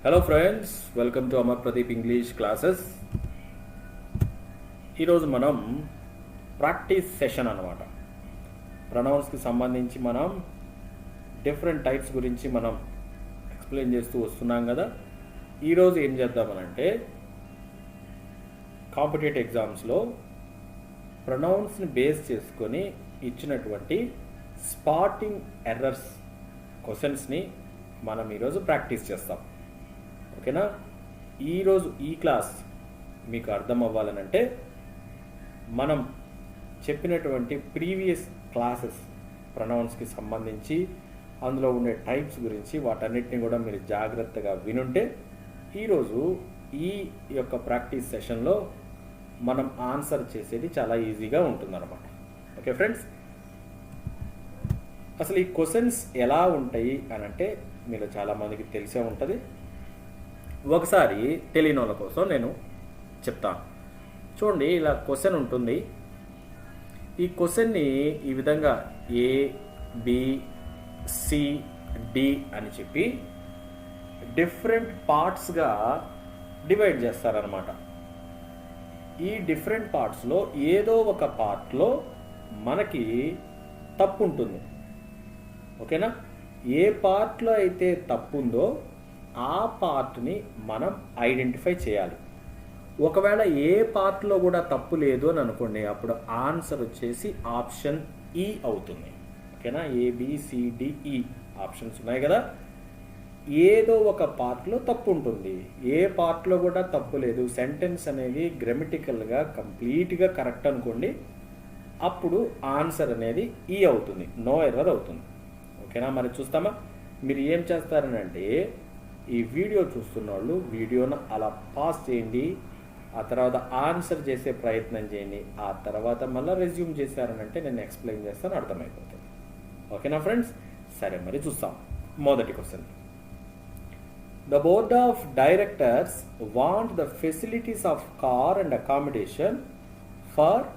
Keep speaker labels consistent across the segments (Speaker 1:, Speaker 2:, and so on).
Speaker 1: Hello friends, welcome to Amar Pradeep English classes. ఈరోజు మనం practice session అన్నమాట. ప్రొనౌన్స్కి సంబంధించి మనం డిఫరెంట్ టైప్స్ గురించి మనం ఎక్స్ప్లెయిన్ చేస్తూ వస్తున్నాం కదా. ఈరోజు ఏం చేద్దామనంటే, కాంపిటేటివ్ ఎగ్జామ్స్లో ప్రొనౌన్స్ని బేస్ చేసుకొని ఇచ్చినటువంటి స్పాటింగ్ ఎర్రర్స్ క్వశ్చన్స్ని మనం ఈరోజు ప్రాక్టీస్ చేస్తాం. ఓకేనా? ఈరోజు ఈ క్లాస్ మీకు అర్థం అవ్వాలనంటే మనం చెప్పినటువంటి ప్రీవియస్ క్లాసెస్ ప్రొనౌన్స్కి సంబంధించి అందులో ఉండే టైప్స్ గురించి వాటన్నిటిని కూడా మీరు జాగ్రత్తగా వినుంటే ఈరోజు ఈ యొక్క ప్రాక్టీస్ సెషన్లో మనం ఆన్సర్ చేసేది చాలా ఈజీగా ఉంటుందన్నమాట. ఓకే ఫ్రెండ్స్, అసలు ఈ క్వశ్చన్స్ ఎలా ఉంటాయి అని అంటే మీరు చాలామందికి తెలిసే ఉంటుంది. ఒకసారి తెలియని వాళ్ళ కోసం నేను చెప్తాను. చూడండి, ఇలా క్వశ్చన్ ఉంటుంది. ఈ క్వశ్చన్ని ఈ విధంగా ఏ, బి, సి, డి అని చెప్పి డిఫరెంట్ పార్ట్స్గా డివైడ్ చేస్తారనమాట. ఈ డిఫరెంట్ పార్ట్స్లో ఏదో ఒక పార్ట్లో మనకి తప్పు ఉంటుంది. ఓకేనా? ఏ పార్ట్లో అయితే తప్పు ఉందో ఆ పార్ట్ని మనం ఐడెంటిఫై చేయాలి. ఒకవేళ ఏ పార్ట్లో కూడా తప్పు లేదు అని అనుకోండి, అప్పుడు ఆన్సర్ వచ్చేసి ఆప్షన్ ఈ అవుతుంది. ఓకేనా? ఏబిసిడిఈ ఆప్షన్స్ ఉన్నాయి కదా. ఏదో ఒక పార్ట్లో తప్పు ఉంటుంది, ఏ పార్ట్లో కూడా తప్పు లేదు, సెంటెన్స్ అనేది గ్రామటికల్గా కంప్లీట్గా కరెక్ట్ అనుకోండి, అప్పుడు ఆన్సర్ అనేది ఈ అవుతుంది, నో ఎర్రర్ అవుతుంది. ఓకేనా? మరి చూస్తామా? మీరు ఏం చేస్తారనంటే, ఈ వీడియో చూస్తున్న వాళ్ళు వీడియోను అలా పాస్ చేయండి, ఆ తర్వాత ఆన్సర్ చేసే ప్రయత్నం చేయండి, ఆ తర్వాత మళ్ళీ రెజ్యూమ్ చేశారనంటే నేను ఎక్స్ప్లెయిన్ చేస్తాను, అర్థమైపోతుంది. ఓకేనా ఫ్రెండ్స్? సరే, మరి చూస్తాం. మొదటి question. The board of directors want the facilities of car and accommodation for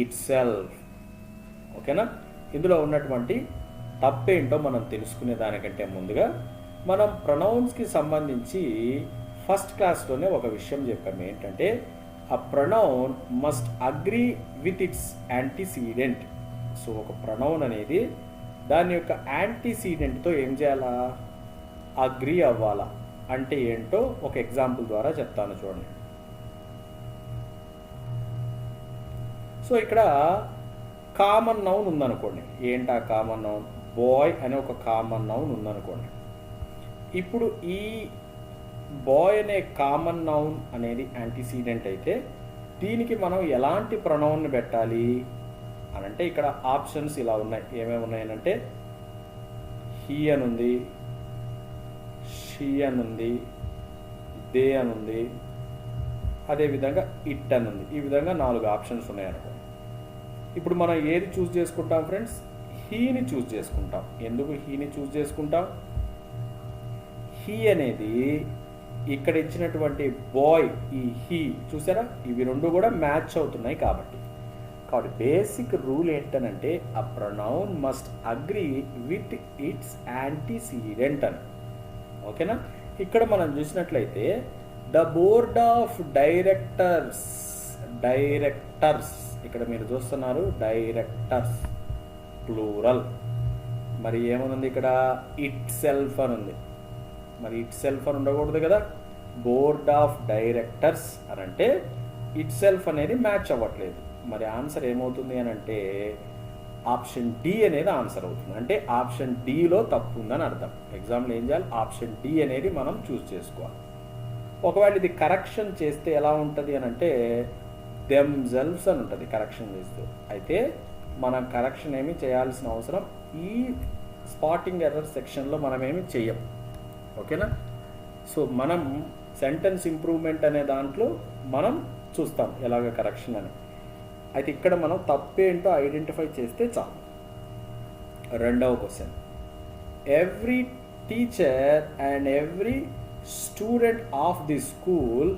Speaker 1: it self. ఓకేనా? ఇందులో ఉన్నటువంటి తప్పేంటో మనం తెలుసుకునే దానికంటే ముందుగా మనం ప్రొనౌన్స్కి సంబంధించి ఫస్ట్ క్లాస్లోనే ఒక విషయం చెప్పాము. ఏంటంటే, ఆ pronoun must agree with its antecedent. So ఒక ప్రొనౌన్ అనేది దాని యొక్క యాంటీసీడెంట్తో ఏం చేయాలా? అగ్రీ అవ్వాలా. అంటే ఏంటో ఒక ఎగ్జాంపుల్ ద్వారా చెప్తాను, చూడండి. సో ఇక్కడ కామన్ నౌన్ ఉందనుకోండి. ఏంటి ఆ కామన్ నౌన్? బాయ్ అనే ఒక కామన్ నౌన్ ఉందనుకోండి. ఇప్పుడు ఈ బాయ్ అనే కామన్ నౌన్ అనేది యాంటీసీడెంట్ అయితే దీనికి మనం ఎలాంటి ప్రొనౌన్ని పెట్టాలి అని అంటే, ఇక్కడ ఆప్షన్స్ ఇలా ఉన్నాయి. ఏమేమి ఉన్నాయనంటే, హీ అని ఉంది, షీ అని ఉంది, దే అని ఉంది, అదేవిధంగా ఇట్ అని ఉంది. ఈ విధంగా 4 ఆప్షన్స్ ఉన్నాయనుకో. ఇప్పుడు మనం ఏది చూస్ చేసుకుంటాం ఫ్రెండ్స్? హీని చూస్ చేసుకుంటాం. ఎందుకు హీని చూస్ చేసుకుంటాం? హీ అనేది ఇక్కడ ఇచ్చినటువంటి బాయ్, ఈ హీ చూసారా, ఇవి రెండు కూడా మ్యాచ్ అవుతున్నాయి కాబట్టి బేసిక్ రూల్ ఏంటనంటే, ఆ pronoun must agree with its antecedent అని. ఓకేనా? ఇక్కడ మనం చూసినట్లయితే ద బోర్డ్ ఆఫ్ డైరెక్టర్స్, ఇక్కడ మీరు చూస్తున్నారు డైరెక్టర్స్ ప్లూరల్. మరి ఏమనుంది ఇక్కడ? ఇట్ సెల్ఫ్ అని ఉంది. మరి ఇట్ సెల్ఫ్ అని ఉండకూడదు కదా. బోర్డ్ ఆఫ్ డైరెక్టర్స్ అని అంటే ఇట్ సెల్ఫ్ అనేది మ్యాచ్ అవ్వట్లేదు. మరి ఆన్సర్ ఏమవుతుంది అని అంటే ఆప్షన్ డి అనేది ఆన్సర్ అవుతుంది. అంటే ఆప్షన్ డిలో తప్పు ఉందని అర్థం. ఎగ్జామ్లో ఏం చేయాలి? ఆప్షన్ డి అనేది మనం చూస్ చేసుకోవాలి. ఒకవేళ ఇది కరెక్షన్ చేస్తే ఎలా ఉంటుంది అని అంటే, దెమ్సెల్వ్స్ అని ఉంటుంది కరెక్షన్ చేస్తే. అయితే మనం కరెక్షన్ ఏమి చేయాల్సిన అవసరం ఈ స్పాటింగ్ ఎర్రర్ సెక్షన్లో మనం ఏమి చెయ్యం. ఓకేనా? సో మనం సెంటెన్స్ ఇంప్రూవ్మెంట్ అనే దాంట్లో మనం చూస్తాం ఎలాగ కరెక్షన్ అని. అయితే ఇక్కడ మనం తప్పేంటో ఐడెంటిఫై చేస్తే చాలు. రెండవ question. Every teacher and every student of the school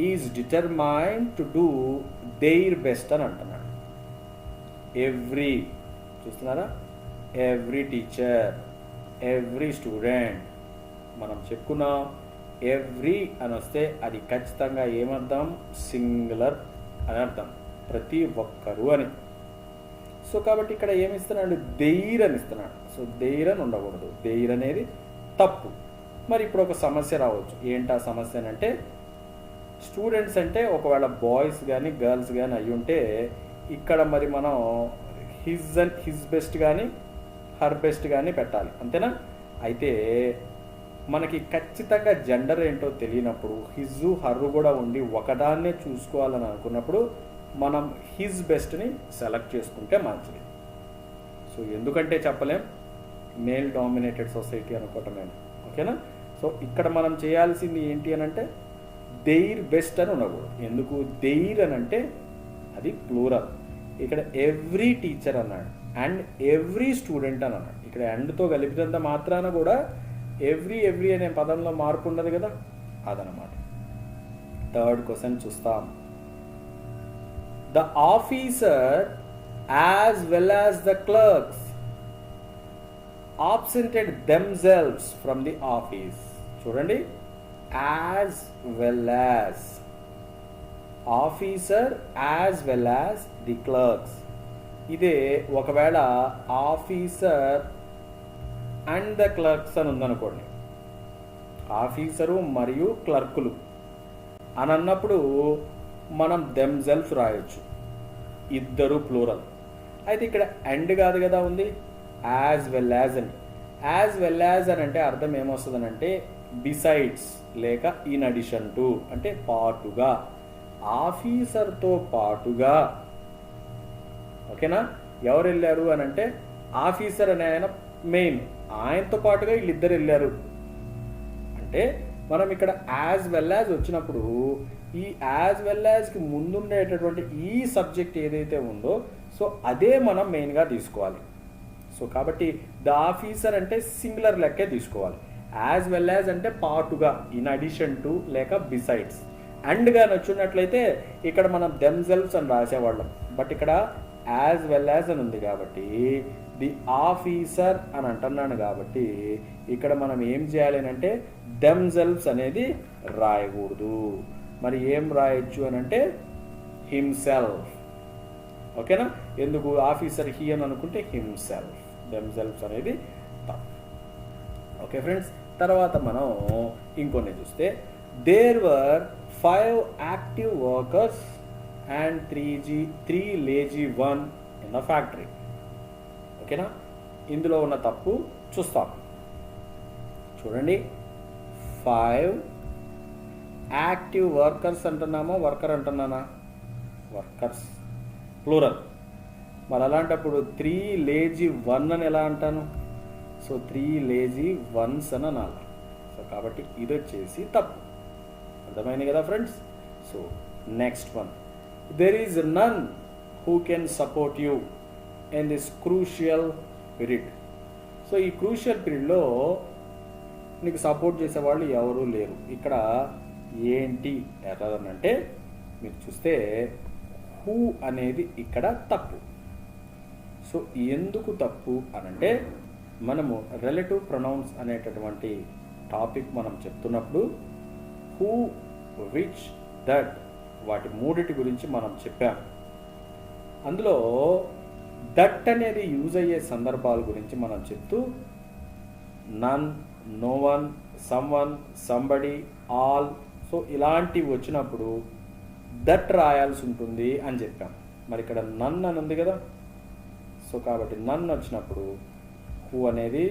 Speaker 1: is determined to do their best అని అంటున్నాడు. ఎవ్రీ, చూస్తున్నారా? ఎవ్రీ టీచర్, ఎవ్రీ స్టూడెంట్, మనం చెప్పుకున్నాం ఎవ్రీ అని వస్తే అది ఖచ్చితంగా ఏమర్థం, సింగులర్ అని అర్థం, ప్రతి ఒక్కరు అని. సో కాబట్టి ఇక్కడ ఏమి ఇస్తున్నాడు, దెయిర్ అని ఇస్తున్నాడు. సో దెయిర్ అని ఉండకూడదు, దెయిర్ అనేది తప్పు. మరి ఇప్పుడు ఒక సమస్య రావచ్చు. ఏంటా సమస్య అని అంటే, స్టూడెంట్స్ అంటే ఒకవేళ బాయ్స్ కానీ గర్ల్స్ కానీ అయి ఉంటే ఇక్కడ మరి మనం హిజ్ బెస్ట్ కానీ హర్ బెస్ట్ కానీ పెట్టాలి, అంతేనా? అయితే మనకి ఖచ్చితంగా జెండర్ ఏంటో తెలియనప్పుడు హిజ్జు హర్రు కూడా ఉండి ఒకదాన్నే చూసుకోవాలని అనుకున్నప్పుడు మనం హిజ్ బెస్ట్ని సెలెక్ట్ చేసుకుంటే మంచిది. సో ఎందుకంటే చెప్పలేం, మేల్ డామినేటెడ్ సొసైటీ అనుకోవటమే, ఓకేనా? సో ఇక్కడ మనం చేయాల్సింది ఏంటి అని అంటే దెయిర్ బెస్ట్ అని ఉండకూడదు. ఎందుకు దెయిర్ అని అంటే అది ప్లూరల్. ఇక్కడ ఎవ్రీ టీచర్ అన్నాడు అండ్ ఎవ్రీ స్టూడెంట్ అని అన్నాడు. ఇక్కడ అండ్తో కలిపినంత మాత్రాన కూడా ఎవ్రీ అనే పదంలో మార్పు ఉండదు కదా, అదనమాట. థర్డ్ క్వశ్చన్ చూస్తాం. The officer as well as the clerks absented themselves from the office. చూడండి, as well as officer as well as the clerks. ఇదే ఒకవేళ ఆఫీసర్ అండ్ ద క్లర్క్స్ అని ఉందనుకోండి, ఆఫీసరు మరియు క్లర్కులు అని అన్నప్పుడు మనం themselves రాయొచ్చు, ఇద్దరు ప్లూరల్. అయితే ఇక్కడ అండ్ కాదు కదా ఉంది, యాజ్ వెల్ యాజ్ అని. యాజ్ వెల్ యాజ్ అని అంటే అర్థం ఏమొస్తుంది అంటే బిసైడ్స్ లేక ఇన్ అడిషన్ టు, అంటే పాటుగా, ఆఫీసర్తో పాటుగా, ఓకేనా? ఎవరు వెళ్ళారు అని అంటే ఆఫీసర్ అనే ఆయన మెయిన్, ఆయనతో పాటుగా వీళ్ళిద్దరు వెళ్ళారు అంటే మనం ఇక్కడ యాజ్ వెల్ యాజ్ వచ్చినప్పుడు ఈ యాజ్ వెల్ యాజ్కి ముందుండేటటువంటి ఈ సబ్జెక్ట్ ఏదైతే ఉందో సో అదే మనం మెయిన్గా తీసుకోవాలి. సో కాబట్టి ద ఆఫీసర్ అంటే సింగులర్ లెక్కే తీసుకోవాలి. యాజ్ వెల్ యాజ్ అంటే పాటుగా, ఇన్ అడిషన్ టు లేక బిసైడ్స్. అండ్గా నచ్చున్నట్లయితే ఇక్కడ మనం దెమ్సెల్వ్స్ అని రాసేవాళ్ళం, బట్ ఇక్కడ యాజ్ వెల్ యాజ్ అని ఉంది కాబట్టి ది ఆఫీసర్ అని అంటున్నాను కాబట్టి ఇక్కడ మనం ఏం చేయాలి అంటే దెమ్సెల్వ్స్ అనేది రాయకూడదు. మరి ఏం రాయొచ్చు అని అంటే హిమ్సెల్ఫ్, ఓకేనా? ఎందుకు ఆఫీసర్ హీ అని అనుకుంటే హిమ్సెల్ఫ్, దెమ్సెల్వ్స్ అనేది తప్పు. ఓకే ఫ్రెండ్స్, తర్వాత మనం ఇంకొన్ని చూస్తే there were 5 active workers and 3 lazy 1 in the factory. ఓకేనా? ఇందులో ఉన్న తప్పు చూస్తాం. చూడండి, 5 యాక్టివ్ వర్కర్స్ అంటున్నామా, వర్కర్ అంటున్నానా? Workers plural. మరి అలాంటప్పుడు 3 లేజీ 1 అని ఎలా అంటాను? సో 3 లేజీ 1s అని అనాలి. సో కాబట్టి ఇది వచ్చేసి తప్పు. అర్థమైంది కదా friends? So next one, there is none who can support you in this crucial period. So ఈ క్రూషియల్ పీరియడ్లో నీకు సపోర్ట్ చేసేవాళ్ళు ఎవరూ లేరు. ఇక్కడ ఏంటి ఎర్రర్ అని అంటే మీరు చూస్తే హూ అనేది ఇక్కడ తప్పు. సో ఎందుకు తప్పు అనంటే మనము రిలేటివ్ ప్రొనౌన్స్ అనేటటువంటి టాపిక్ మనం చెప్తున్నప్పుడు హూ, విచ్, దట్ వాటి మూడిటి గురించి మనం చెప్పాము. అందులో దట్ అనేది యూజ్ అయ్యే సందర్భాల గురించి మనం చెప్తూ none, no one, someone, somebody, all, so ఇలాంటివి వచ్చినప్పుడు దట్ రాయాల్సి ఉంటుంది అని చెప్పాం. మరి ఇక్కడ నన్ అని ఉంది కదా, సో కాబట్టి నన్ వచ్చినప్పుడు హూ అనేది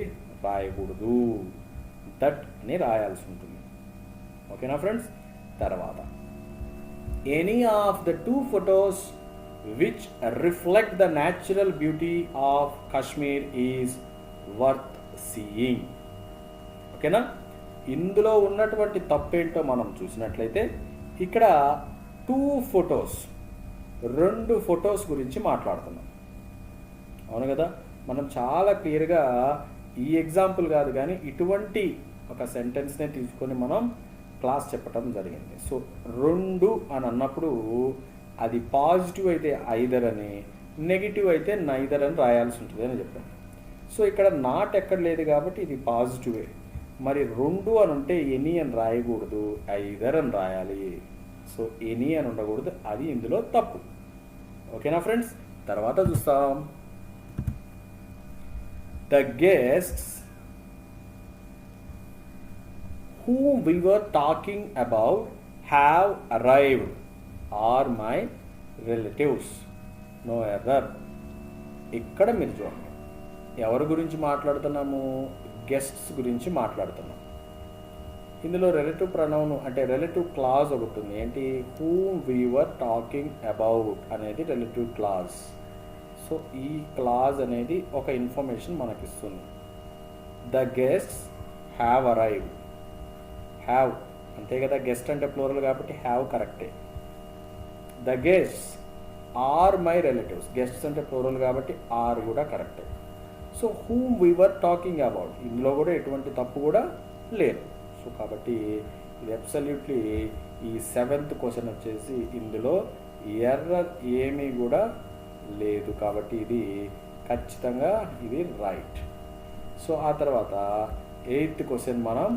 Speaker 1: రాయకూడదు, దట్ అని రాయాల్సి ఉంటుంది. ఓకేనా ఫ్రెండ్స్? తర్వాత any of the 2 photos which reflect the natural beauty of Kashmir is worth seeing. ఓకేనా? ఇందులో ఉన్నటువంటి తప్పేంటో మనం చూసినట్లయితే ఇక్కడ 2 photos, 2 ఫొటోస్ గురించి మాట్లాడుతున్నాం. అవును కదా? మనం చాలా క్లియర్గా ఈ ఎగ్జాంపుల్ కాదు కానీ ఇటువంటి ఒక సెంటెన్స్నే తీసుకొని మనం క్లాస్ చెప్పడం జరిగింది. సో 2 అని అన్నప్పుడు అది పాజిటివ్ అయితే ఐదర్ అని, నెగిటివ్ అయితే నైదర్ అని రాయాల్సి ఉంటుంది అని చెప్పాను. సో ఇక్కడ నాట్ ఎక్కడ లేదు కాబట్టి ఇది పాజిటివే. మరి 2 అని ఉంటే ఎనీ అని రాయకూడదు, ఐదర్ అని రాయాలి. సో ఎనీ అని ఉండకూడదు, అది ఇందులో తప్పు. ఓకేనా ఫ్రెండ్స్? తర్వాత చూస్తాం. The guests whom we were talking about have arrived are my relatives. No error. ఇక్కడ మీరు చూడండి, ఎవరి గురించి మాట్లాడుతున్నాము? గెస్ట్స్ గురించి మాట్లాడుతున్నాం. ఇందులో రిలేటివ్ ప్రొనౌన్ అంటే రిలేటివ్ క్లాజ్ ఒకటి ఉంది. ఏంటి? whom we were talking about అనేది రిలేటివ్ క్లాజ్. సో ఈ క్లాజ్ అనేది ఒక ఇన్ఫర్మేషన్ మనకిస్తుంది. The guests have arrived. Have అంతే కదా, గెస్ట్ అంటే ప్లూరల్ కాబట్టి హ్యావ్ కరెక్టే. The guests are my relatives. Guests అంటే ప్లూరల్ కాబట్టి ఆర్ కూడా కరెక్టే. So whom we were talking about, ఇందులో కూడా ఎటువంటి తప్పు కూడా లేదు. సో కాబట్టి ఇది అబ్సల్యూట్లీ ఈ 7th క్వశ్చన్ వచ్చేసి ఇందులో ఎర్రర్ ఏమీ కూడా లేదు. కాబట్టి ఇది ఖచ్చితంగా ఇది రైట్. సో ఆ తర్వాత 8th క్వశ్చన్ మనం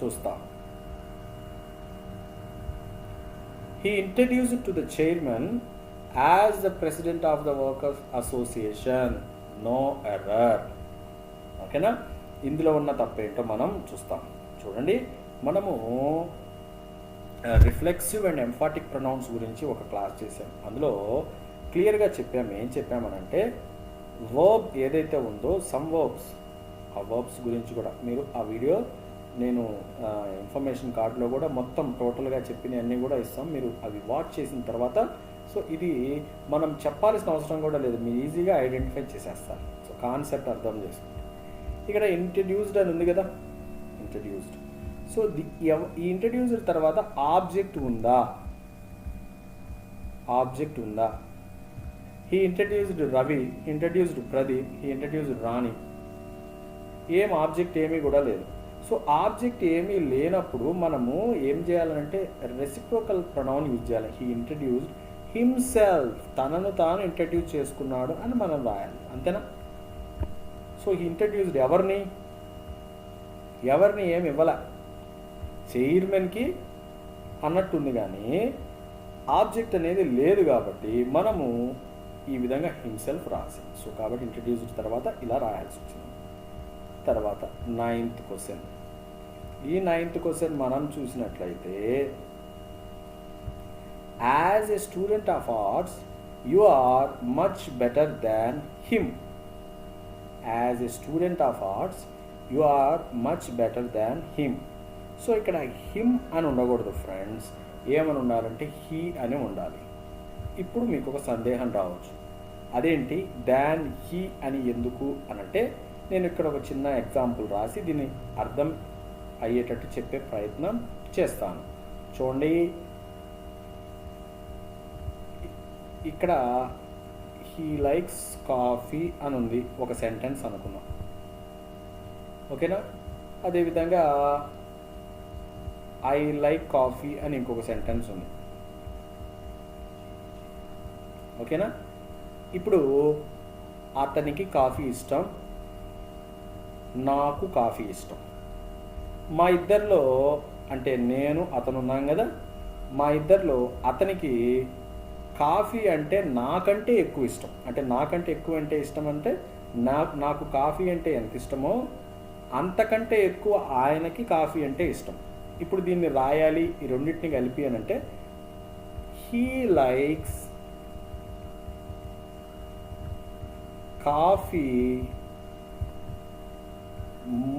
Speaker 1: చూస్తాం. He introduced to the chairman as the president of the workers association. No error. ఓకేనా? ఇందులో ఉన్న తప్పేంటో మనం చూస్తాం. చూడండి, మనము రిఫ్లెక్సివ్ అండ్ ఎంఫాటిక్ ప్రొనౌన్స్ గురించి ఒక క్లాస్ చేసాం. అందులో క్లియర్గా చెప్పాము. ఏం చెప్పామనంటే వర్బ్ ఏదైతే ఉందో సమ్ వర్బ్స్, ఆ వర్బ్స్ గురించి కూడా మీరు ఆ వీడియో నేను ఇన్ఫర్మేషన్ కార్డులో కూడా మొత్తం టోటల్గా చెప్పినవన్నీ కూడా ఇస్తాం. మీరు అవి వాచ్ చేసిన తర్వాత సో ఇది మనం చెప్పాల్సిన అవసరం కూడా లేదు, మీరు ఈజీగా ఐడెంటిఫై చేసేస్తారు. సో కాన్సెప్ట్ అర్థం చేసుకుంటే ఇక్కడ ఇంట్రడ్యూస్డ్ అని ఉంది కదా, ఇంట్రడ్యూస్డ్. సో ఈ ఇంట్రడ్యూస్డ్ తర్వాత ఆబ్జెక్ట్ ఉందా? ఆబ్జెక్ట్ ఉందా? He introduced Ravi, introduced Pradeep, he introduced Rani. ఏం ఆబ్జెక్ట్ ఏమీ కూడా లేదు. సో ఆబ్జెక్ట్ ఏమీ లేనప్పుడు మనము ఏం చేయాలంటే రెసిప్రోకల్ ప్రొనౌన్ యూజ్ చేయాలి. హీ ఇంట్రడ్యూస్డ్ హిమ్సెల్ఫ్, తనను తాను ఇంట్రడ్యూస్ చేసుకున్నాడు అని మనం రాయాలి. అంతేనా? సో హీ ఇంట్రడ్యూస్డ్ ఎవరిని? ఎవరిని ఏమి ఇవ్వాల, చైర్మన్కి అన్నట్టుంది, కానీ ఆబ్జెక్ట్ అనేది లేదు కాబట్టి మనము ఈ విధంగా హిమ్సెల్ఫ్ రాసి. సో కాబట్టి ఇంట్రడ్యూస్డ్ తర్వాత ఇలా రాయాల్సి వచ్చింది. తర్వాత 9th క్వశ్చన్. ఈ 9th క్వశ్చన్ మనం చూసినట్లయితే as a student of arts you are much better than him. As a student of arts you are much better than him. So ఇక్కడ హిమ్ అని ఉండకూడదు ఫ్రెండ్స్, ఏమని ఉండాలంటే హీ అని ఉండాలి. ఇప్పుడు మీకు ఒక సందేహం రావచ్చు, అదేంటి దాన్ హీ అని ఎందుకు అనంటే నేను ఇక్కడ ఒక చిన్న ఎగ్జాంపుల్ రాసి దీన్ని అర్థం అయ్యేటట్టు చెప్పే ప్రయత్నం చేస్తాను. చూడండి, ఇక్కడ హీ లైక్స్ కాఫీ అని ఉంది, ఒక సెంటెన్స్ అనుకున్నాం. ఓకేనా? అదేవిధంగా ఐ లైక్ కాఫీ అని ఇంకొక సెంటెన్స్ ఉంది. ఓకేనా? ఇప్పుడు అతనికి కాఫీ ఇష్టం, నాకు కాఫీ ఇష్టం. మా ఇద్దరిలో అంటే నేను అతను ఉన్నాం కదా, మా ఇద్దరిలో అతనికి కాఫీ అంటే నాకంటే ఎక్కువ ఇష్టం. అంటే నాకంటే ఎక్కువ అంటే ఇష్టం అంటే నాకు కాఫీ అంటే ఎంత ఇష్టమో అంతకంటే ఎక్కువ ఆయనకి కాఫీ అంటే ఇష్టం. ఇప్పుడు దీన్ని రాయాలి, ఈ రెండింటిని కలిపి అని అంటే he likes coffee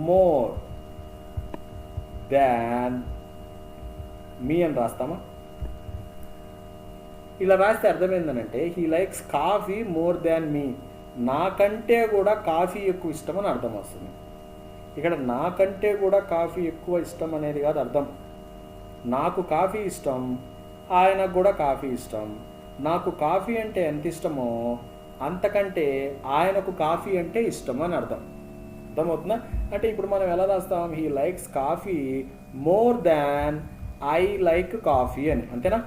Speaker 1: more than me అని రాస్తామా? ఇలా రాస్తే అర్థమైందనంటే he likes coffee more than me, నాకంటే కూడా కాఫీ ఎక్కువ ఇష్టం అని అర్థం వస్తుంది. ఇక్కడ నాకంటే కూడా కాఫీ ఎక్కువ ఇష్టం అనేది కాదు అర్థం. నాకు కాఫీ ఇష్టం, ఆయనకు కూడా కాఫీ ఇష్టం. నాకు కాఫీ అంటే ఎంత ఇష్టమో అంతకంటే ఆయనకు కాఫీ అంటే ఇష్టం అని అర్థం. అర్థమవుతుందా? అంటే ఇప్పుడు మనం ఎలా రాస్తాం? He likes coffee more than I like coffee అని, అంతేనా?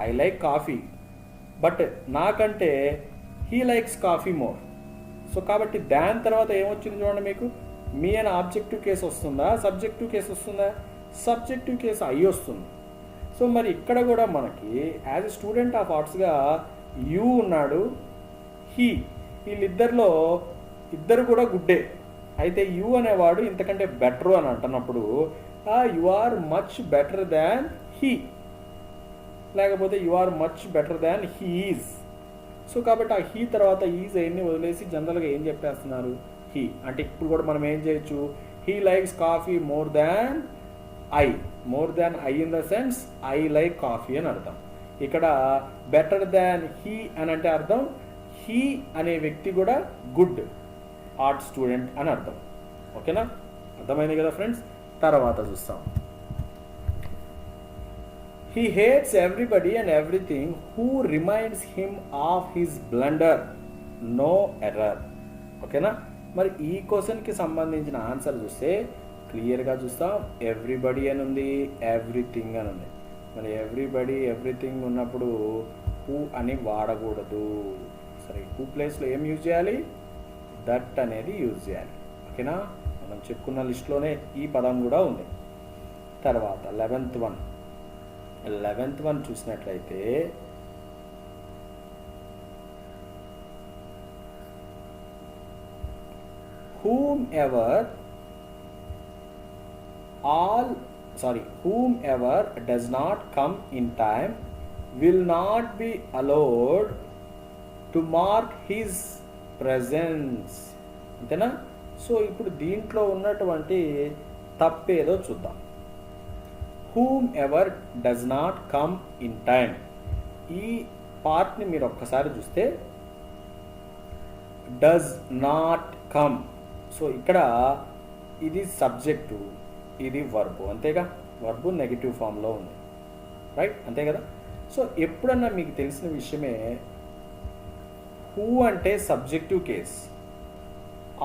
Speaker 1: ఐ లైక్ కాఫీ బట్ నాకంటే he likes coffee more. So కాబట్టి దాని తర్వాత ఏమొచ్చింది చూడండి, మీకు మీ అనే ఆబ్జెక్టివ్ కేసు వస్తుందా, సబ్జెక్టివ్ కేసు వస్తుందా? సబ్జెక్టివ్ కేసు అయి వస్తుంది. సో మరి ఇక్కడ కూడా మనకి యాజ్ ఎ స్టూడెంట్ ఆఫ్ ఆర్ట్స్గా యూ ఉన్నాడు, హీ, వీళ్ళిద్దరిలో ఇద్దరు కూడా గుడ్డే. అయితే యూ అనేవాడు ఇంతకంటే బెటరు అని అంటున్నప్పుడు you are much better than he, లేకపోతే you are much better than he is. So కాబట్టి ఆ హీ తర్వాత ఈజ్ అన్ని వదిలేసి జనరల్గా ఏం చెప్పేస్తున్నారు, హీ. అంటే ఇప్పుడు కూడా మనం ఏం చేయొచ్చు, he likes coffee more than I. More than I in the sense I like coffee అని అర్థం. ఇక్కడ బెటర్ దాన్ హీ అని అంటే అర్థం హీ అనే వ్యక్తి కూడా గుడ్ ఆర్ట్ స్టూడెంట్ అని అర్థం. ఓకేనా, అర్థమైంది కదా ఫ్రెండ్స్? తర్వాత చూస్తాం. He hates everybody and everything who reminds him of his blunder, no error. ఓకేనా, మరి ఈ క్వశ్చన్కి సంబంధించిన ఆన్సర్ చూస్తే క్లియర్గా చూస్తాం. ఎవ్రీబడి అని ఉంది, ఎవ్రీథింగ్ అని ఉంది. మరి ఎవ్రీబడి ఎవ్రీథింగ్ ఉన్నప్పుడు హూ అని వాడకూడదు. సరే, హూ ప్లేస్లో ఏం యూజ్ చేయాలి, దట్ అనేది యూజ్ చేయాలి. ఓకేనా, మనం చెప్పుకున్న లిస్ట్లోనే ఈ పదం కూడా ఉంది. తర్వాత 11th వన్ చూసినట్లయితే whomever does not come in time will not be allowed to mark his presence. అంతేనా? సో ఇప్పుడు దీంట్లో ఉన్నటువంటి తప్పేదో చూద్దాం. whomever does not come in time, ఈ పార్ట్ని మీరు ఒక్కసారి చూస్తే డస్ నాట్ కమ్. సో ఇక్కడ ఇది సబ్జెక్టు, ఇది వర్బు, అంతేగా? వర్బు నెగిటివ్ ఫామ్లో ఉంది, రైట్? అంతే కదా? సో ఎప్పుడన్నా మీకు తెలిసిన విషయమే, హూ అంటే సబ్జెక్టివ్ కేస్,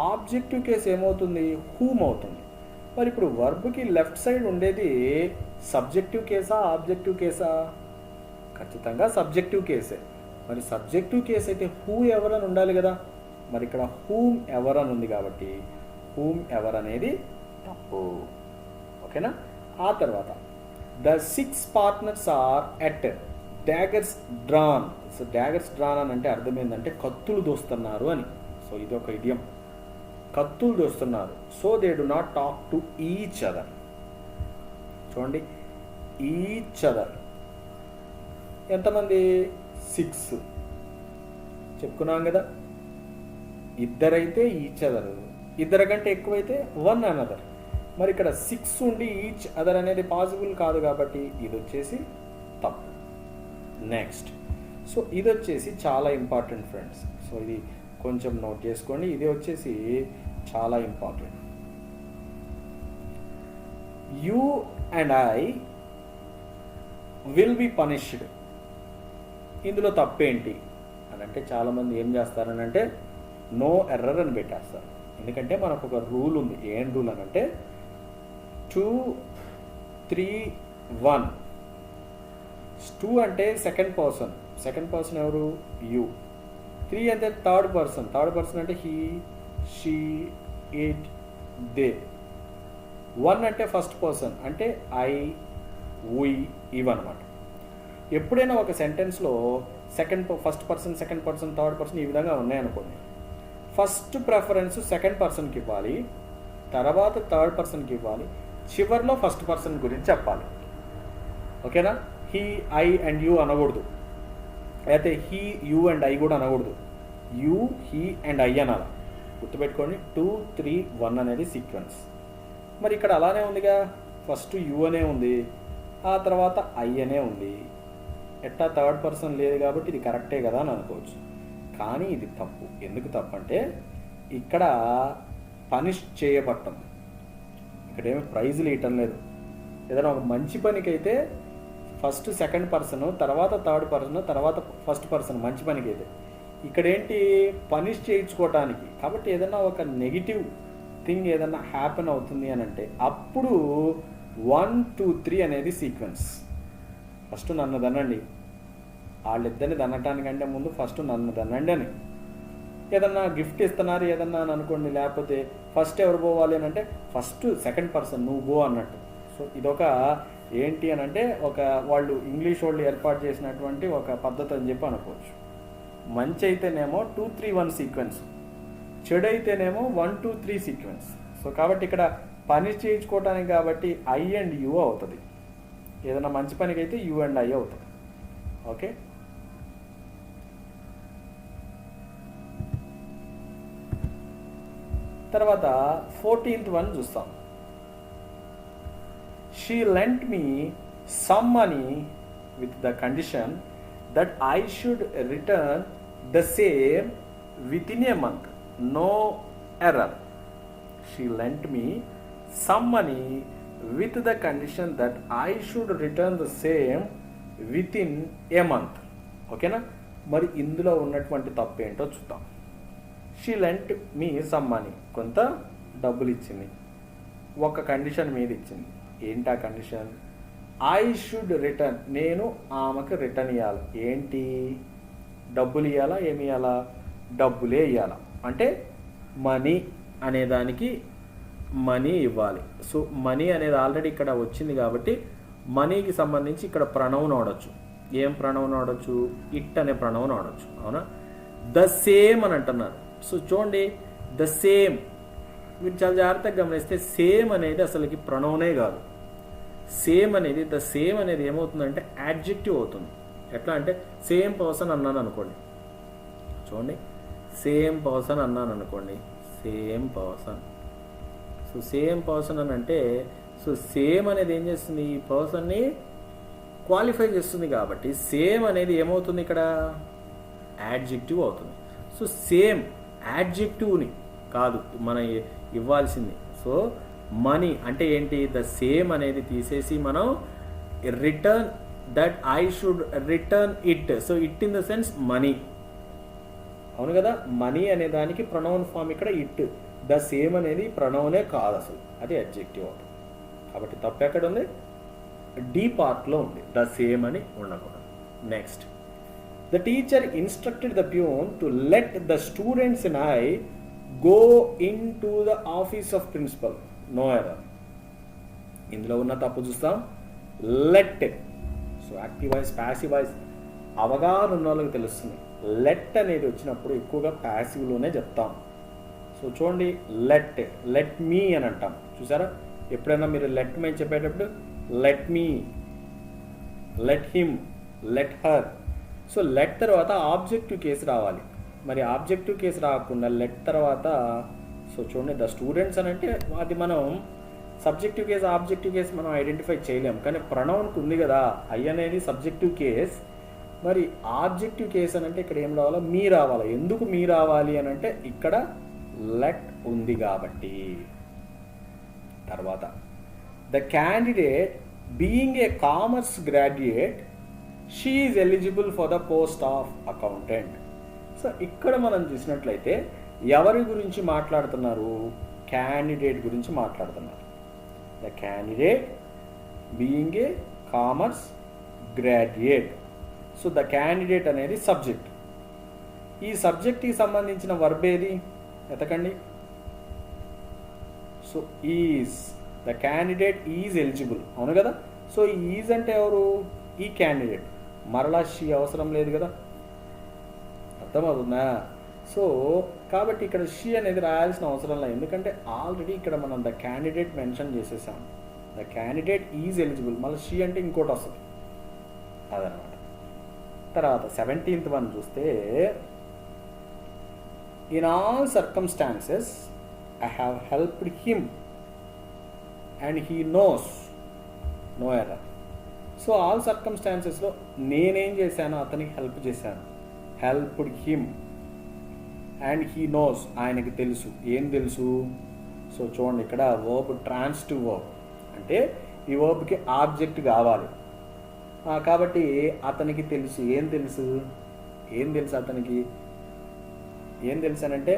Speaker 1: ఆబ్జెక్టివ్ కేస్ ఏమవుతుంది, హూమ్ అవుతుంది. మరి ఇప్పుడు వర్బ్కి లెఫ్ట్ సైడ్ ఉండేది సబ్జెక్టివ్ కేసా, ఆబ్జెక్టివ్ కేసా? ఖచ్చితంగా సబ్జెక్టివ్ కేసే. మరి సబ్జెక్టివ్ కేస్ అయితే హూ ఎవర్ అని ఉండాలి కదా. మరి ఇక్కడ హూమ్ ఎవర్ అని ఉంది కాబట్టి హూమ్ ఎవర్ అనేది తప్పు. ఓకేనా? ఆ తర్వాత the 6 partners are at daggers drawn. So daggers drawn అని అంటే అర్థం ఏంటంటే కత్తులు దోస్తున్నారు అని. సో ఇది ఒక ఇడియం, కత్తులు దోస్తున్నారు. So they do not talk to each other. చూడండి, ఈచ్ అదర్ ఎంతమంది, 6 చెప్పుకున్నాం కదా. ఇద్దరైతే ఈచ్ అదర్, ఇద్దరు కంటే ఎక్కువైతే 1 అనదర్. మరి ఇక్కడ 6 ఉండి ఈచ్ అదర్ అనేది పాసిబుల్ కాదు కాబట్టి ఇది వచ్చేసి తప్పు. నెక్స్ట్, సో ఇది వచ్చేసి చాలా ఇంపార్టెంట్ ఫ్రెండ్స్. సో ఇది కొంచెం నోట్ చేసుకోండి, ఇది వచ్చేసి చాలా important. You and I will be punished. ఇందులో తప్పేంటి అని అంటే చాలామంది ఏం చేస్తారని అంటే నో ఎర్రర్ అని పెట్టేస్తారు. ఎందుకంటే మనకు ఒక రూల్ ఉంది. ఏం రూల్ అని అంటే 2, 3, 1. 2 అంటే సెకండ్ పర్సన్ ఎవరు, యూ. 3 అంటే థర్డ్ పర్సన్ అంటే హీ, షీ, ఇట్, దే. 1 అంటే ఫస్ట్ పర్సన్ అంటే ఐ, వి, ఇవన్నమాట. ఎప్పుడైనా ఒక సెంటెన్స్లో first person, second person, third person ఈ విధంగా ఉన్నాయనుకోండి, ఫస్ట్ ప్రెఫరెన్స్ సెకండ్ పర్సన్కి ఇవ్వాలి, తర్వాత థర్డ్ పర్సన్కి ఇవ్వాలి, చివరిలో ఫస్ట్ పర్సన్ గురించి చెప్పాలి. ఓకేనా? హీ, ఐ అండ్ యూ అనకూడదు, అయితే హీ, యూ అండ్ ఐ కూడా అనకూడదు. యూ, హీ అండ్ ఐ అనాలి. గుర్తుపెట్టుకోండి, 2, 3, 1 అనేది సీక్వెన్స్. మరి ఇక్కడ అలానే ఉందిగా, ఫస్ట్ యూ అనే ఉంది, ఆ తర్వాత ఐ అనే ఉంది. ఎట్టా థర్డ్ పర్సన్ లేదు కాబట్టి ఇది కరెక్టే కదా అని అనుకోవచ్చు. కానీ ఇది తప్పు. ఎందుకు తప్పు అంటే ఇక్కడ పనిష్ చేయబట్టం, ఇక్కడేమి ప్రైజులు ఇవ్వటం లేదు. ఏదైనా ఒక మంచి పనికైతే ఫస్ట్ సెకండ్ పర్సన్, తర్వాత థర్డ్ పర్సన్, తర్వాత ఫస్ట్ పర్సన్ మంచి పనికి అయితే. ఇక్కడ ఏంటి, పనిష్ చేయించుకోవటానికి. కాబట్టి ఏదైనా ఒక నెగిటివ్ థింగ్ ఏదైనా హ్యాపెన్ అవుతుంది అని అంటే అప్పుడు 1, 2, 3 అనేది సీక్వెన్స్. ఫస్ట్ నన్ను దనండి, వాళ్ళిద్దరిని దన్నటానికంటే ముందు ఫస్ట్ నన్ను దనండి అని. ఏదన్నా గిఫ్ట్ ఇస్తున్నారు ఏదన్నా అని అనుకోండి, లేకపోతే ఫస్ట్ ఎవరు పోవాలి అని అంటే ఫస్ట్ సెకండ్ పర్సన్ నువ్వు పో అన్నట్టు. సో ఇదొక ఏంటి అని అంటే ఒక వాళ్ళు ఇంగ్లీష్ వాళ్ళు ఏర్పాటు చేసినటువంటి ఒక పద్ధతి అని చెప్పి అనుకోవచ్చు. మంచి అయితేనేమో 2-3-1 సీక్వెన్స్, చెడు అయితేనేమో 1-2-3 సీక్వెన్స్. సో కాబట్టి ఇక్కడ పని చేయించుకోవటానికి కాబట్టి ఐ అండ్ యు అవుతుంది. ఏదైనా మంచి పనికి అయితే యు అండ్ ఐ అవుతుంది. ఓకే, తర్వాత 14th వన్ చూస్తాం. She lent me some money with the condition that I should return the same within a month, no error. She lent me some money with the condition that I should return the same within a month. ఓకేనా, మరి ఇందులో ఉన్నటువంటి తప్పు ఏంటో చూద్దాం. She lent me some money, కొంత డబ్బులు ఇచ్చింది, ఒక కండిషన్ మీద ఇచ్చింది. ఏంటి ఆ కండిషన్? ఐ షుడ్ రిటర్న్, నేను ఆమెకు రిటర్న్ ఇవ్వాలి. ఏంటి? డబ్బులు ఇవ్వాలా? ఏమి ఇవ్వాలా? డబ్బులే ఇవ్వాలా. అంటే మనీ అనేదానికి మనీ ఇవ్వాలి. సో మనీ అనేది ఆల్రెడీ ఇక్కడ వచ్చింది కాబట్టి మనీకి సంబంధించి ఇక్కడ ప్రణవం వాడచ్చు. ఏం ప్రణవం వాడచ్చు? ఇట్ అనే ప్రణవం వాడచ్చు. అవునా? ద సేమ్ అని అంటున్నారు. సో చూడండి, ద సేమ్, మీరు చాలా జాగ్రత్తగా గమనిస్తే సేమ్ అనేది అసలుకి ప్రణవనే కాదు. సేమ్ అనేది, ద సేమ్ అనేది ఏమవుతుందంటే యాడ్జెక్టివ్ అవుతుంది. ఎట్లా అంటే సేమ్ పర్సన్ అన్నాను అనుకోండి, చూడండి సేమ్ పర్సన్ అన్నాను అనుకోండి, same person. So same person అని అంటే, సో సేమ్ అనేది ఏం చేస్తుంది? ఈ పర్సన్ని క్వాలిఫై చేస్తుంది. కాబట్టి సేమ్ అనేది ఏమవుతుంది ఇక్కడ? యాడ్జెక్టివ్ అవుతుంది. సో సేమ్ యాడ్జెక్టివ్ని కాదు మనం ఇవ్వాల్సింది. సో మనీ అంటే ఏంటి? ద సేమ్ అనేది తీసేసి మనం return that I should return it. So it in the sense money. అవును కదా, మనీ అనే దానికి ప్రొనౌన్ ఫామ్ ఇక్కడ ఇట్. ద సేమ్ అనేది ప్రొనౌనే కాదు అసలు, అది అడ్జెక్టివ్ అవుతుంది. కాబట్టి తప్పు ఎక్కడ ఉంది? డి పార్ట్లో ఉంది, ద సేమ్ అని ఉండకూడదు. Next, the teacher instructed the peon to let the students and I go into the office of principal, no error. ఇందులో ఉన్న తప్పు చూస్తాం. Let, so active voice, passive voice అవగాహన ఉన్న వాళ్ళకి తెలుస్తుంది. లెట్ అనేది వచ్చినప్పుడు ఎక్కువగా ప్యాసివ్లోనే చెప్తాం. సో చూడండి, లెట్, లెట్ మీ అని అంటాం. చూసారా, ఎప్పుడైనా మీరు లెట్ మీ చెప్పేటప్పుడు let me, let him, let her. So let తర్వాత ఆబ్జెక్టివ్ కేసు రావాలి. మరి ఆబ్జెక్టివ్ కేసు రాకుండా లెట్ తర్వాత, సో చూడండి ద స్టూడెంట్స్ అని అంటే అది మనం సబ్జెక్టివ్ కేసు ఆబ్జెక్టివ్ కేసు మనం ఐడెంటిఫై చేయలేం. కానీ ప్రణౌన్కి ఉంది కదా, ఐ అనేది సబ్జెక్టివ్ కేస్. మరి ఆబ్జెక్టివ్ కేస్ అని అంటే ఇక్కడ ఏం రావాలో? మీ రావాలి. ఎందుకు మీ రావాలి అని అంటే ఇక్కడ లెట్ ఉంది కాబట్టి. తర్వాత the candidate being a commerce graduate, she is eligible for the post of accountant. So ఇక్కడ మనం చూసినట్లయితే ఎవరి గురించి మాట్లాడుతున్నారు? క్యాండిడేట్ గురించి మాట్లాడుతున్నారు. The candidate being a commerce graduate. So the candidate అనేది సబ్జెక్ట్. ఈ సబ్జెక్ట్కి సంబంధించిన వర్బ్ ఏది? ఎతకండి. So is, the candidate is eligible. అవును కదా. సో ఈజ్ అంటే ఎవరు? ఈ క్యాండిడేట్. మరలా షీ అవసరం లేదు కదా, అర్థమవుతుందా? సో కాబట్టి ఇక్కడ షీ అనేది రాయాల్సిన అవసరం లేదు, ఎందుకంటే ఆల్రెడీ ఇక్కడ మనం ద క్యాండిడేట్ మెన్షన్ చేసేసాం. ద క్యాండిడేట్ ఈజ్ ఎలిజిబుల్, మళ్ళీ షీ అంటే ఇంకోటి వస్తుంది, అదనమాట. తర్వాత 17th వన్ చూస్తే, in all circumstances I have helped him and he knows, no error. So all సర్కమ్స్టాన్సెస్లో నేనేం చేశాను? అతనికి హెల్ప్ చేశాను. Helped him and he knows, ఆయనకి తెలుసు. ఏం తెలుసు? సో చూడండి ఇక్కడ వర్బ్ ట్రాన్సిటివ్ వర్బ్, అంటే ఈ వర్బ్కి ఆబ్జెక్ట్ కావాలి. కాబట్టి అతనికి తెలుసు. ఏం తెలుసు? ఏం తెలుసు అతనికి? ఏం తెలుసు అనంటే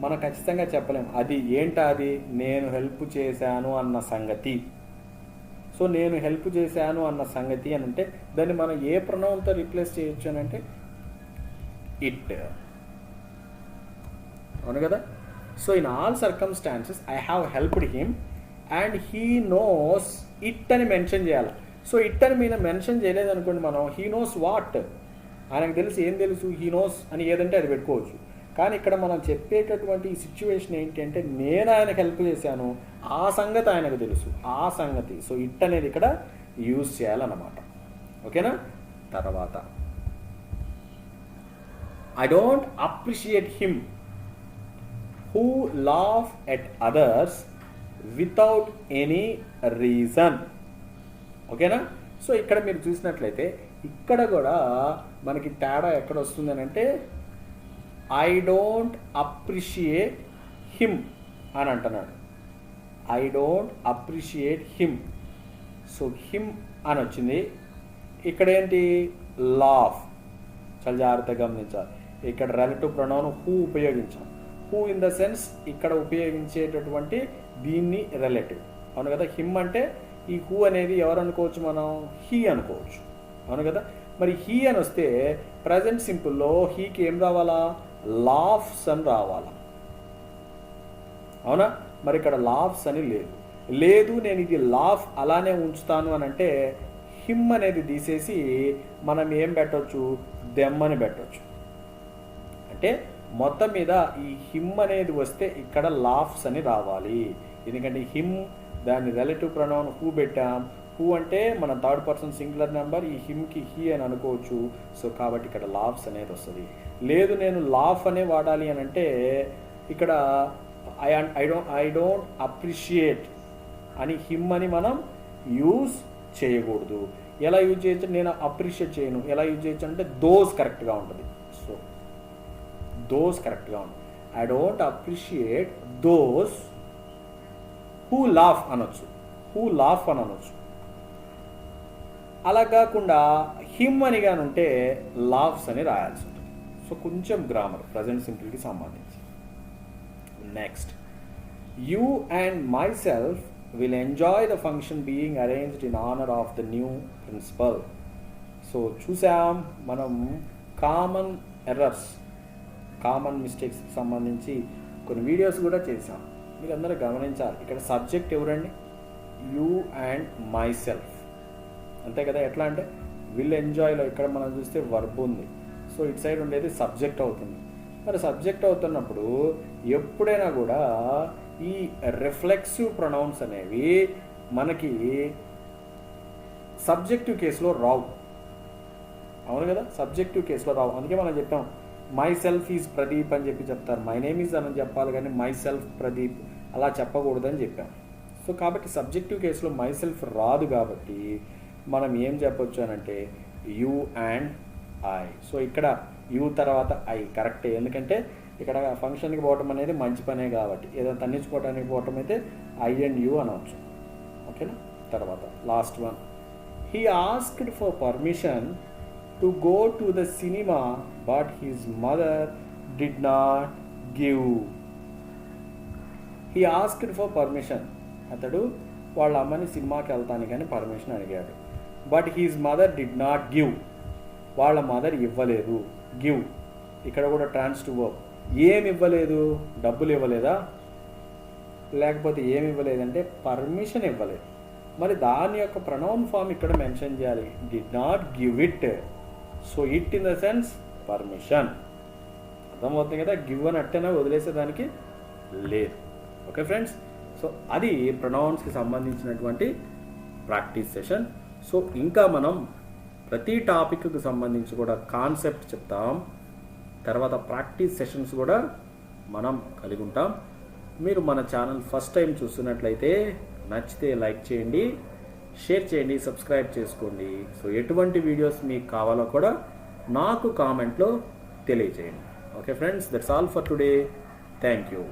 Speaker 1: మనం ఖచ్చితంగా చెప్పలేం. అది ఏంటా? అది నేను హెల్ప్ చేశాను అన్న సంగతి. సో నేను హెల్ప్ చేశాను అన్న సంగతి అని అంటే దాన్ని మనం ఏ ప్రొనౌన్తో రీప్లేస్ చేయొచ్చు అని అంటే ఇట్. అవును కదా. So in all circumstances I have helped him and he knows it అని మెన్షన్ చేయాలి. సో ఇట్ అని మీద మెన్షన్ చేయలేదనుకోండి మనం, హీ నోస్ వాట్, ఆయనకు తెలుసు, ఏం తెలుసు, హీ నోస్ అని ఏదంటే అది పెట్టుకోవచ్చు. కానీ ఇక్కడ మనం చెప్పేటటువంటి సిచ్యువేషన్ ఏంటి అంటే నేను ఆయనకు హెల్ప్ చేశాను, ఆ సంగతి ఆయనకు తెలుసు, ఆ సంగతి. సో ఇట్ అనేది ఇక్కడ యూజ్ చేయాలన్నమాట. ఓకేనా. తర్వాత I don't appreciate him who laugh at others without any reason. ఓకేనా. సో ఇక్కడ మీరు చూసినట్లయితే ఇక్కడ కూడా మనకి తేడా ఎక్కడ వస్తుంది అని అంటే ఐ డోంట్ అప్రిషియేట్ హిమ్ అని అంటున్నాడు. I don't appreciate him. So him అని వచ్చింది. ఇక్కడ ఏంటి, లాఫ్. చాలా జాగ్రత్తగా గమనించాలి. ఇక్కడ రిలేటివ్ ప్రొనౌన్ హూ ఉపయోగించాం. హూ ఇన్ ద సెన్స్ ఇక్కడ ఉపయోగించేటటువంటి దీన్ని రిలేటివ్. అవును కదా. హిమ్ అంటే ఈ హూ అనేది ఎవరు అనుకోవచ్చు మనం, హీ అనుకోవచ్చు. అవును కదా. మరి హీ అని వస్తే ప్రజెంట్ సింపుల్లో హీకి ఏం రావాలా, లాఫ్స్ అని రావాలా. అవునా. మరి ఇక్కడ లాఫ్స్ అని లేదు, నేను ఇది లాఫ్ అలానే ఉంచుతాను అని అంటే హిమ్ అనేది తీసేసి మనం ఏం పెట్టవచ్చు, దెమ్ అని పెట్టవచ్చు. అంటే మొత్తం మీద ఈ హిమ్ అనేది వస్తే ఇక్కడ లాఫ్స్ అని రావాలి. ఎందుకంటే హిమ్ దాన్ని రిలేటివ్ ప్రొనౌన్ హూ పెట్టాం. హూ అంటే మన థర్డ్ పర్సన్ సింగులర్ నెంబర్, ఈ హిమ్కి హీ అని అనుకోవచ్చు. సో కాబట్టి ఇక్కడ లాఫ్స్ అనేది వస్తుంది. లేదు నేను లాఫ్ అనే వాడాలి అని అంటే ఇక్కడ ఐ డోంట్ అప్రిషియేట్ అని హిమ్ అని మనం యూజ్ చేయకూడదు. ఎలా యూజ్ చేయొచ్చు, నేను అప్రిషియేట్ చేయను, ఎలా యూజ్ చేయొచ్చు అంటే దోస్ కరెక్ట్గా ఉంటుంది. సో దోస్ కరెక్ట్గా ఉంటుంది. I don't appreciate those who laugh అనొచ్చు, హూ లాఫ్ అని అనొచ్చు. అలా కాకుండా హిమ్ అని కానీ ఉంటే లాఫ్స్ అని రాయాల్సి ఉంటుంది. సో కొంచెం గ్రామర్ ప్రజెంట్ సింపుల్కి సంబంధించి. Next, you and myself will enjoy the function being arranged in honour of the new principal. So చూసాం మనం కామన్ ఎర్రర్స్, కామన్ మిస్టేక్స్కి సంబంధించి కొన్ని వీడియోస్ కూడా చేసాం. మీరు అందరూ గమనించాలి. ఇక్కడ సబ్జెక్ట్ ఎవరండి, యూ అండ్ మై సెల్ఫ్, అంతే కదా. ఎట్లా అంటే విల్ ఎంజాయ్లో ఇక్కడ మనం చూస్తే వర్బ్ ఉంది. సో ఇటు సైడ్ ఉండేది సబ్జెక్ట్ అవుతుంది. మరి సబ్జెక్ట్ అవుతున్నప్పుడు ఎప్పుడైనా కూడా ఈ రిఫ్లెక్సివ్ ప్రొనౌన్స్ అనేవి మనకి సబ్జెక్టివ్ కేసులో రావు. అవును కదా. సబ్జెక్టివ్ కేసులో రావు. అందుకే మనం చెప్పాం మై సెల్ఫ్ ఈజ్ ప్రదీప్ అని చెప్తారు. మై నేమ్ ఈజ్ అని చెప్పాలి కానీ మై సెల్ఫ్ ప్రదీప్ అలా చెప్పకూడదని చెప్పాం. సో కాబట్టి సబ్జెక్టివ్ కేసులో మై సెల్ఫ్ రాదు కాబట్టి మనం ఏం చెప్పొచ్చు అని అంటే యూ అండ్ ఐ. సో ఇక్కడ యూ తర్వాత ఐ కరెక్టే. ఎందుకంటే ఇక్కడ ఫంక్షన్కి పోవటం అనేది మంచి పనే కాబట్టి, ఏదైనా తన్నించుకోవడానికి పోవటం అయితే ఐ అండ్ యూ అనవచ్చు. ఓకేనా. తర్వాత last one, he asked for permission to go to the cinema but his mother did not give. He asked for permission, అతడు వాళ్ళ అమ్మని సినిమాకి వెళ్తానికని పర్మిషన్ అడిగాడు. But his mother did not give, వాళ్ళ mother ఇవ్వలేదు. గివ్ ఇక్కడ కూడా ట్రాన్సిటివ్ వర్బ్. ఏమి ఇవ్వలేదు, డబ్బులు ఇవ్వలేదా, లేకపోతే ఏమి ఇవ్వలేదంటే పర్మిషన్ ఇవ్వలేదు. మరి దాని యొక్క ప్రొనౌన్ ఫామ్ ఇక్కడ మెన్షన్ చేయాలి, did not give it. So it in the sense permission. అర్థమవుతుంది కదా. గివ్ అని అట్టేనా వదిలేసేదానికి లేదు. Okay friends. సో అది ప్రొనౌన్స్కి సంబంధించినటువంటి ప్రాక్టీస్ సెషన్. సో ఇంకా మనం ప్రతి టాపిక్కి సంబంధించి కూడా కాన్సెప్ట్ చెప్తాం. తర్వాత ప్రాక్టీస్ సెషన్స్ కూడా మనం కలిగి ఉంటాం. మీరు మన ఛానల్ ఫస్ట్ టైం చూస్తున్నట్లయితే నచ్చితే లైక్ చేయండి, షేర్ చేయండి, సబ్స్క్రైబ్ చేసుకోండి. సో ఎటువంటి వీడియోస్ మీకు కావాలో కూడా నాకు కామెంట్లో తెలియజేయండి. Okay friends, that's all for today. Thank you.